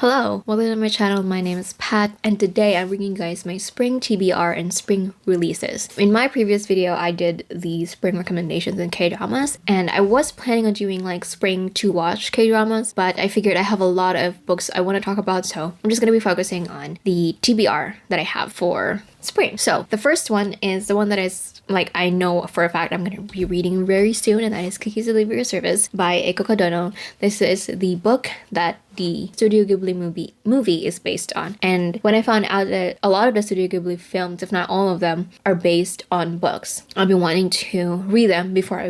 Hello, welcome to my channel. My name is Pat, and today I'm bringing you guys my spring TBR and spring releases. In my previous video, I did the spring recommendations in K-dramas, and I was planning on doing like spring to watch K-dramas, but I figured I have a lot of books I want to talk about, so I'm just going to be focusing on the TBR that I have for spring. So the first one is the one that is like I know for a fact I'm going to be reading very soon, and that is Kiki's Delivery Service by Eiko Kadono. This is the book that the Studio Ghibli movie is based on. And when I found out that a lot of the Studio Ghibli films, if not all of them, are based on books, I've been wanting to read them before I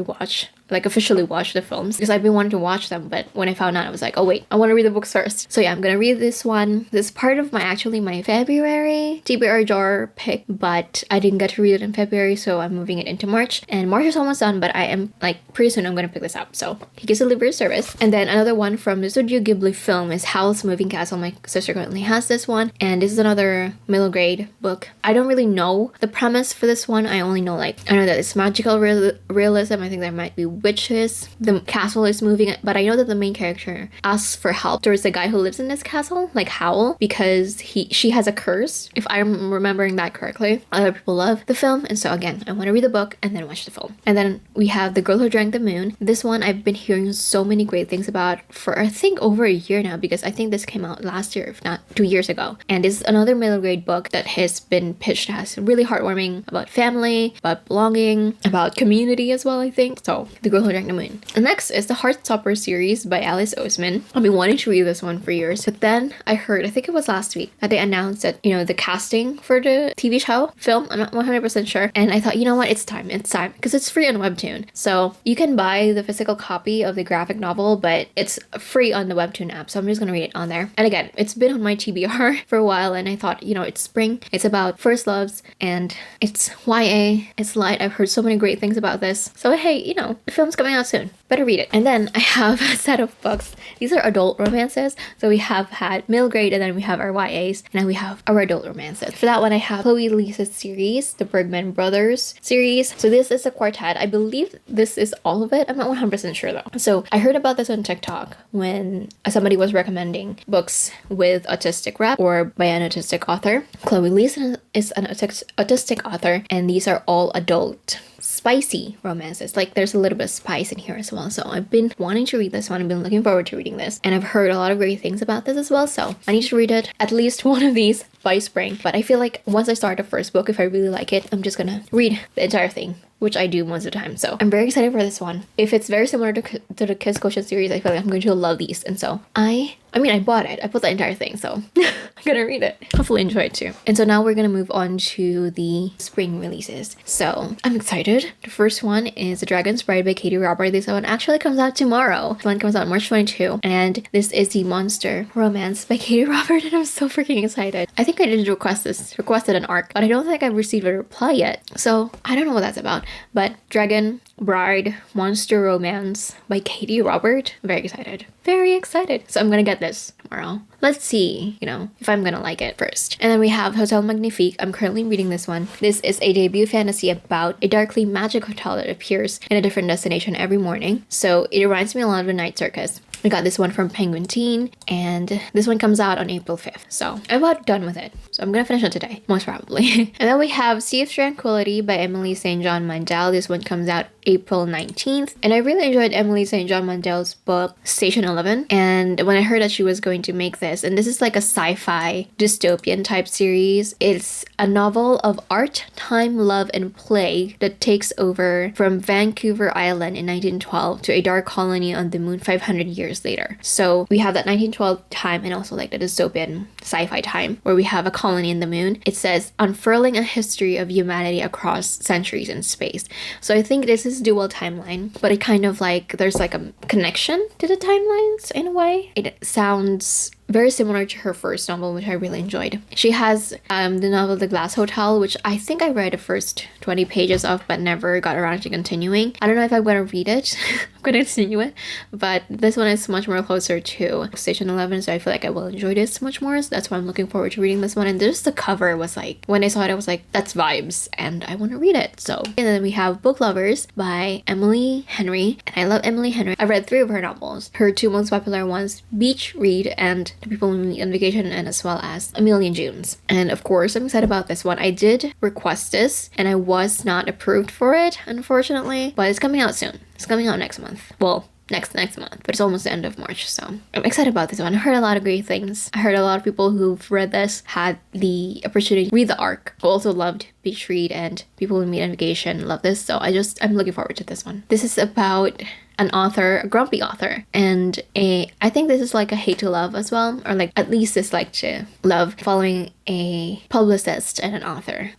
officially watch the films, because I've been wanting to watch them, but when I found out, I was like, oh wait, I want to read the books first. So yeah, I'm gonna read this one. This is part of my February TBR jar pick, but I didn't get to read it in February, so I'm moving it into March. And March is almost done, but I am pretty soon I'm gonna pick this up. So Kiki's Delivery Service. And then another one from the Studio Ghibli film is Howl's Moving Castle. My sister currently has this one, and this is another middle grade book. I don't really know the premise for this one. I only know I know that it's magical realism. I think there might be witches. The castle is moving, but I know that the main character asks for help towards the guy who lives in this castle, like Howl, because she has a curse, if I'm remembering that correctly. Other people love the film, and so again, I want to read the book and then watch the film. And then we have The Girl Who Drank the Moon. This one I've been hearing so many great things about for I think over a year now, because I think this came out last year, if not 2 years ago. And it's another middle grade book that has been pitched as really heartwarming, about family, about belonging, about community as well, I think. So The Girl Who Drank the Moon. And next is the Heartstopper series by Alice Oseman. I've been wanting to read this one for years, but then I heard, I think it was last week, that they announced that, the casting for the TV show, film, I'm not 100% sure. And I thought, you know what, it's time, because it's free on Webtoon. So you can buy the physical copy of the graphic novel, but it's free on the Webtoon app. So I'm just gonna read it on there. And again, it's been on my TBR for a while, and I thought, it's spring, it's about first loves, and it's YA, it's light. I've heard so many great things about this. So hey, the film's coming out soon. Better read it. And then I have a set of books. These are adult romances. So we have had middle grade, and then we have our YAs, and then we have our adult romances. For that one, I have Chloe Lisa's series, the Bergman Brothers series. So this is a quartet. I believe this is all of it. I'm not 100% sure though. So I heard about this on TikTok when somebody was recommending books with autistic rep or by an autistic author. Chloe Lisa is an autistic author, and these are all adult spicy romances. There's a little bit of spice in here as well. So I've been wanting to read this one. I've been looking forward to reading this, and I've heard a lot of great things about this as well. So I need to read it, at least one of these, by spring. But I feel like once I start the first book, if I really like it, I'm just gonna read the entire thing, which I do most of the time. So I'm very excited for this one. If it's very similar to the 𝐁𝐨𝐴𝐤𝐬 series, I feel like I'm going to love these. And so I bought it. I bought the entire thing, so I'm gonna read it. Hopefully enjoy it too. And so now we're gonna move on to the spring releases. So I'm excited. The first one is The Dragon's Bride by Katie Robert. This one actually comes out tomorrow. This one comes out March 22. And this is The Monster Romance by Katie Robert, and I'm so freaking excited. I think I did requested an arc, but I don't think I've received a reply yet. So I don't know what that's about. But Dragon Bride Monster Romance by Katie Robert. Very excited. Very excited. So I'm gonna get this tomorrow. Let's see, if I'm gonna like it first. And then we have Hotel Magnifique. I'm currently reading this one. This is a debut fantasy about a darkly magic hotel that appears in a different destination every morning. So it reminds me a lot of The Night Circus. I got this one from Penguin Teen, and this one comes out on April 5th. So I'm about done with it. So I'm gonna finish it today, most probably. And then we have Sea of Tranquility by Emily St. John Mandel. This one comes out April 19th. And I really enjoyed Emily St. John Mandel's book, Station 11. And when I heard that she was going to make this, and this is like a sci-fi dystopian type series, it's a novel of art, time, love, and play that takes over from Vancouver Island in 1912 to a dark colony on the moon 500 years later. So we have that 1912 time, and also like the dystopian sci-fi time where we have a colony in the moon. It says unfurling a history of humanity across centuries in space. So I think this is dual timeline, but it kind of there's like a connection to the timelines in a way. It sounds very similar to her first novel, which I really enjoyed. She has the novel The Glass Hotel, which I think I read the first 20 pages of, but never got around to continuing. I don't know if I'm gonna read it. I'm gonna continue it, but this one is much more closer to Station 11, so I feel like I will enjoy this much more That's why I'm looking forward to reading this one. And just the cover was like, when I saw it, I was like, that's vibes, and I want to read it. So, and then we have Book Lovers by Emily Henry, and I love Emily Henry. I read 3 of her novels. Her 2 most popular ones, Beach Read and The People We Meet on Vacation, and as well as A Million Junes. And of course, I'm excited about this one. I did request this, and I was not approved for it, unfortunately, but it's coming out soon. It's coming out next month. Well, next month, but it's almost the end of March, so I'm excited about this one. I heard a lot of great things. I heard a lot of people who've read this had the opportunity to read the arc, who also loved Beach Read and People We Meet on Vacation. Love this, so I'm looking forward to this one. This is about an author, a grumpy author, and I think this is like a hate to love as well, or like at least dislike to love, following a publicist and an author.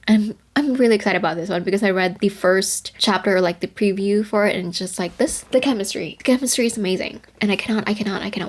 I'm really excited about this one because I read the first chapter, or like the preview for it, and it's just like the chemistry is amazing, and I cannot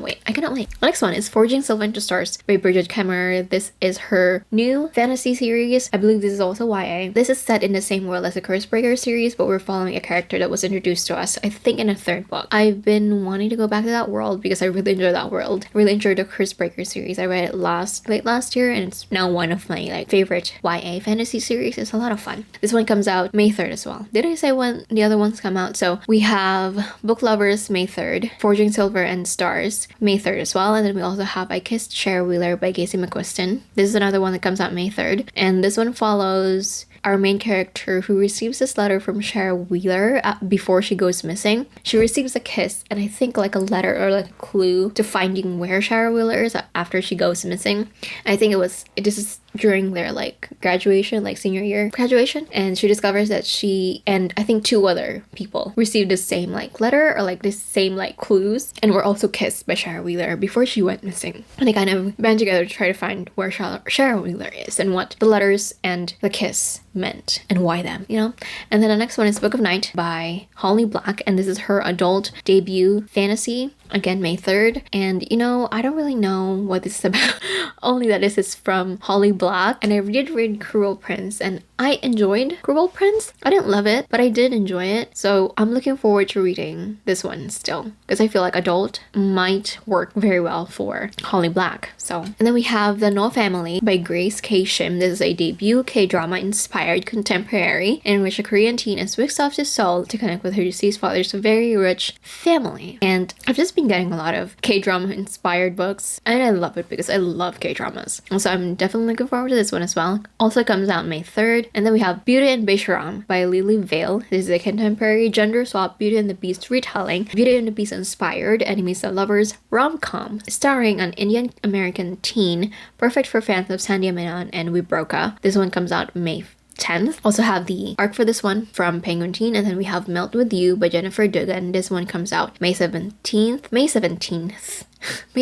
wait. The next one is Forging Silver into Stars by Bridget Kemmerer. This is her new fantasy series. I believe this is also YA. This is set in the same world as the Cursebreaker series, but we're following a character that was introduced to us, I think, in a 3rd book. I've been wanting to go back to that world because I really enjoy that world. I really enjoyed the Cursebreaker series. I read it late last year, and it's now one of my like favorite YA fantasy series. It's a lot of fun. This one comes out May 3rd as well. Did I say when the other ones come out? So we have Book Lovers May 3rd, Forging Silver and Stars May 3rd as well, and then we also have I Kissed Cher Wheeler by Casey McQuiston. This is another one that comes out May 3rd, and this one follows our main character who receives this letter from Cher Wheeler before she goes missing. She receives a kiss and I think like a letter or like a clue to finding where Cher Wheeler is after she goes missing. I think this is during their like graduation, like senior year graduation, and she discovers that she and I think 2 other people received the same like letter or like the same like clues and were also kissed by Cher Wheeler before she went missing. And they kind of band together to try to find where Cher Wheeler is and what the letters and the kiss meant and why them, you know? And then the next one is Book of Night by Holly Black, and this is her adult debut fantasy, again May 3rd. And you know, I don't really know what this is about, only that this is from Holly Black, and I did read Cruel Prince and I enjoyed Cruel Prince. I didn't love it, but I did enjoy it, so I'm looking forward to reading this one still because I feel like adult might work very well for Holly Black. So, and then we have The No Family by Grace K. Shim. This is a debut K-drama inspired contemporary in which a Korean teen is whisked off to Seoul to connect with her deceased father's very rich family. And I've just been getting a lot of K-drama inspired books, and I love it because I love K-dramas. So I'm definitely looking forward to this one as well. Also comes out May 3rd. And then we have Beauty and Beishram by Lily Vale. This is a contemporary gender swap Beauty and the Beast retelling, Beauty and the Beast inspired enemies that lovers rom-com starring an Indian American teen, perfect for fans of Sandhya Menon and Vibroka. This one comes out May 10th. Also have the arc for this one from Penguin Teen, and then we have Melt With You by Jennifer Dugan. This one comes out May 17th. May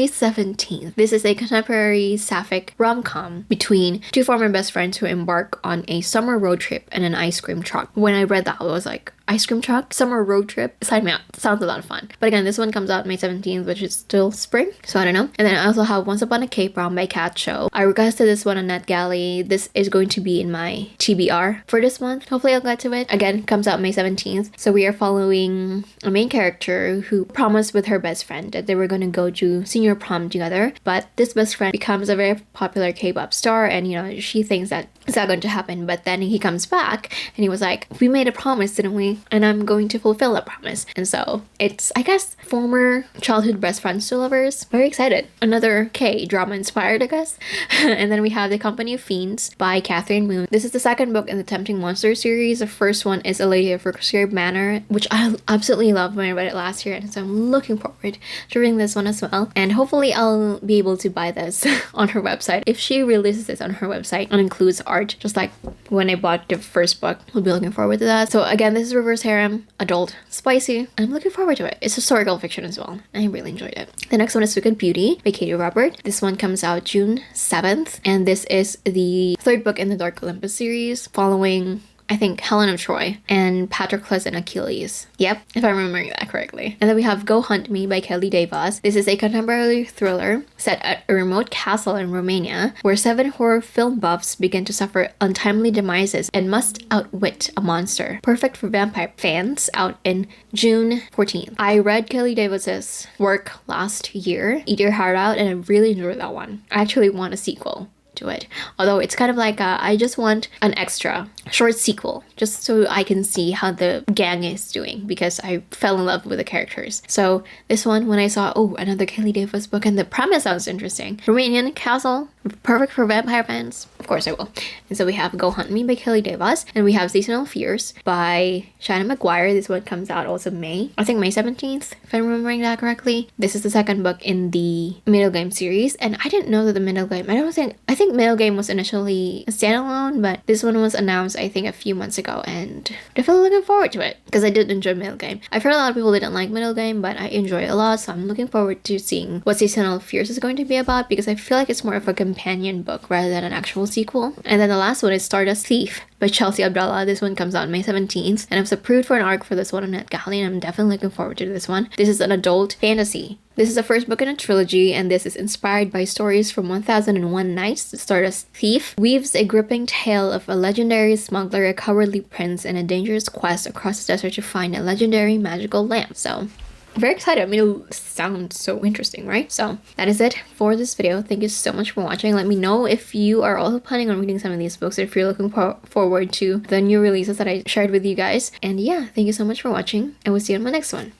17th. This is a contemporary sapphic rom-com between 2 former best friends who embark on a summer road trip in an ice cream truck. When I read that, I was like, ice cream truck? Summer road trip? Sign me up. Sounds a lot of fun. But again, this one comes out May 17th, which is still spring, so I don't know. And then I also have Once Upon a Cape Brown by Cat Show. I requested this one on NetGalley. This is going to be in my TBR for this month. Hopefully I'll get to it. Again, comes out May 17th. So we are following a main character who promised with her best friend that they were going to go to senior prom together, but this best friend becomes a very popular K-pop star, and you know, she thinks that it's not going to happen, but then he comes back and he was like, we made a promise, didn't we? And I'm going to fulfill that promise. And so it's, I guess, former childhood best friends to lovers. Very excited. Another K-drama inspired, I guess. And then we have The Company of Fiends by Catherine Moon. This is the 2nd book in the Tempting Monster series. The first one is A Lady of Rosary Manor, which I absolutely loved when I read it last year, and so I'm looking forward to reading this one as well. And hopefully I'll be able to buy this on her website if she releases this on her website and includes art, just like when I bought the first book. We'll be looking forward to that. So again, this is Reverse Harem, adult, spicy, and I'm looking forward to it. It's historical fiction as well. I really enjoyed it. The next one is Wicked Beauty by Katie Robert. This one comes out June 7th, and this is the 3rd book in the Dark Olympus series, following I think, Helen of Troy, and Patroclus and Achilles. Yep, if I'm remembering that correctly. And then we have Go Hunt Me by Kelly Davis. This is a contemporary thriller set at a remote castle in Romania, where 7 horror film buffs begin to suffer untimely demises and must outwit a monster. Perfect for vampire fans, out in June 14th. I read Kelly Davis's work last year, Eat Your Heart Out, and I really enjoyed that one. I actually want a sequel to it, although it's kind of like I just want an extra short sequel just so I can see how the gang is doing, because I fell in love with the characters. So this one, when I saw, oh, another Kelly Davis book and the premise sounds interesting, Romanian castle, perfect for vampire fans, of course I will. And so we have Go Hunt Me by Kelly Davis, and we have Seasonal Fears by Shannon McGuire. This one comes out also May, I think May 17th, if I'm remembering that correctly. This is the second book in the Middle Game series, and I didn't know that the Middle Game, I think Middle Game was initially a standalone, but this one was announced I think a few months ago, and definitely looking forward to it because I did enjoy Middle Game. I've heard a lot of people didn't like Middle Game, but I enjoy it a lot, so I'm looking forward to seeing what Seasonal Fears is going to be about, because I feel like it's more of a companion book rather than an actual sequel. And then the last one is Stardust Thief by Chelsea Abdallah. This one comes out May 17th, and I was approved for an arc for this one on NetGalley, and I'm definitely looking forward to this one. This is an adult fantasy. This is the first book in a trilogy, and this is inspired by stories from 1001 Nights. The Stardust Thief weaves a gripping tale of a legendary smuggler, a cowardly prince, and a dangerous quest across the desert to find a legendary magical lamp. So very excited. I mean, it sounds so interesting, right? So that is it for this video. Thank you so much for watching. Let me know if you are also planning on reading some of these books, or if you're looking forward to the new releases that I shared with you guys. And yeah, thank you so much for watching, and we'll see you on my next one.